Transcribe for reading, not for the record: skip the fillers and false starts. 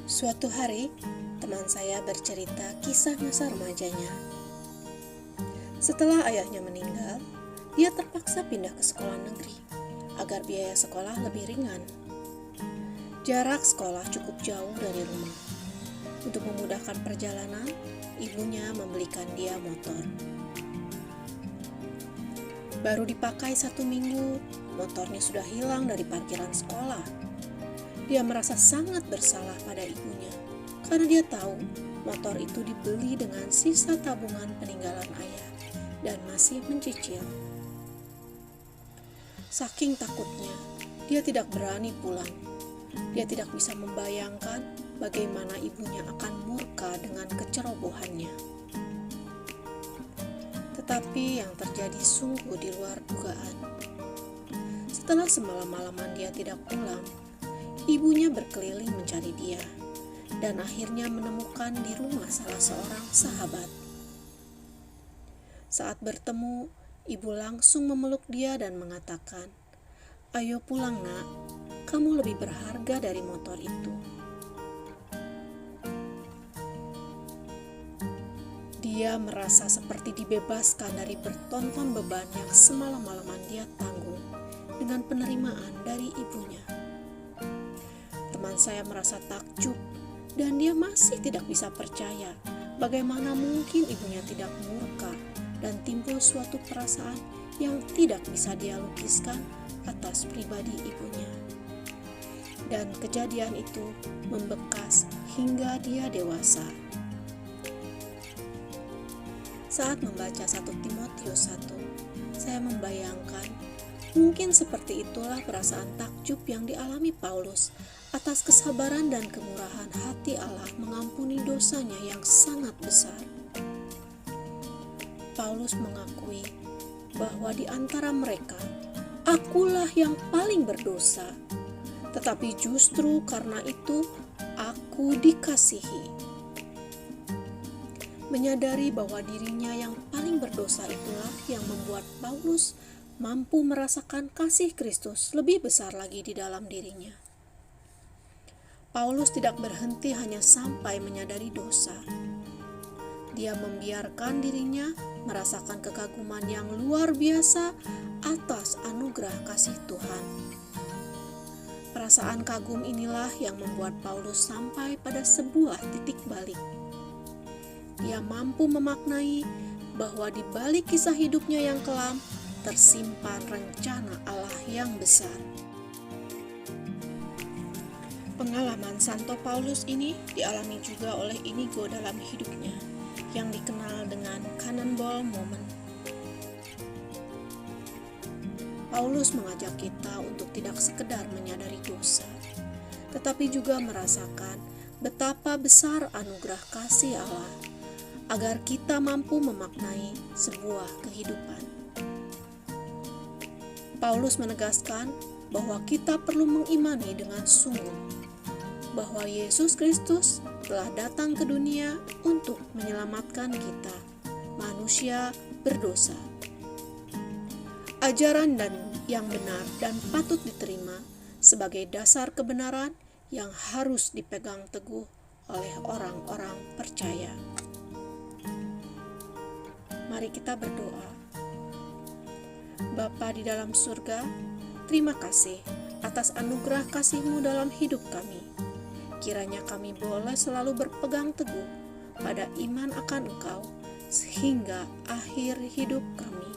Suatu hari, teman saya bercerita kisah masa remajanya. Setelah ayahnya meninggal, dia terpaksa pindah ke sekolah negeri agar biaya sekolah lebih ringan. Jarak sekolah cukup jauh dari rumah. Untuk memudahkan perjalanan, ibunya membelikan dia motor. Baru dipakai 1 minggu, motornya sudah hilang dari parkiran sekolah. Dia merasa sangat bersalah pada ibunya, karena dia tahu motor itu dibeli dengan sisa tabungan peninggalan ayah dan masih mencicil. Saking takutnya, dia tidak berani pulang. Dia tidak bisa membayangkan bagaimana ibunya akan murka dengan kecerobohannya. Tetapi yang terjadi sungguh di luar dugaan. Setelah semalam-malaman dia tidak pulang, ibunya berkeliling mencari dia dan akhirnya menemukan di rumah salah seorang sahabat. Saat bertemu, ibu langsung memeluk dia dan mengatakan, "Ayo pulang, Nak. Kamu lebih berharga dari motor itu." Dia merasa seperti dibebaskan dari bertonton beban yang semalam-malaman dia tanggung dengan penerimaan dari ibunya. Teman saya merasa takjub dan dia masih tidak bisa percaya bagaimana mungkin ibunya tidak murka dan timbul suatu perasaan yang tidak bisa dia lukiskan atas pribadi ibunya. Dan kejadian itu membekas hingga dia dewasa. Saat membaca 1 Timotius 1, saya membayangkan mungkin seperti itulah perasaan takjub yang dialami Paulus atas kesabaran dan kemurahan hati Allah mengampuni dosanya yang sangat besar. Paulus mengakui bahwa di antara mereka, akulah yang paling berdosa, tetapi justru karena itu aku dikasihi. Menyadari bahwa dirinya yang paling berdosa itulah yang membuat Paulus mampu merasakan kasih Kristus lebih besar lagi di dalam dirinya. Paulus tidak berhenti hanya sampai menyadari dosa. Dia membiarkan dirinya merasakan kekaguman yang luar biasa atas anugerah kasih Tuhan. Perasaan kagum inilah yang membuat Paulus sampai pada sebuah titik balik. Dia mampu memaknai bahwa di balik kisah hidupnya yang kelam tersimpan rencana Allah yang besar. Pengalaman Santo Paulus ini dialami juga oleh Inigo dalam hidupnya, yang dikenal dengan Cannonball Moment. Paulus mengajak kita untuk tidak sekedar menyadari dosa, tetapi juga merasakan betapa besar anugerah kasih Allah, agar kita mampu memaknai sebuah kehidupan. Paulus menegaskan bahwa kita perlu mengimani dengan sungguh bahwa Yesus Kristus telah datang ke dunia untuk menyelamatkan kita, manusia berdosa. Ajaran yang benar dan patut diterima sebagai dasar kebenaran yang harus dipegang teguh oleh orang-orang percaya. Mari kita berdoa. Bapa di dalam surga, terima kasih atas anugerah kasih-Mu dalam hidup kami. Kiranya kami boleh selalu berpegang teguh pada iman akan Engkau, sehingga akhir hidup kami.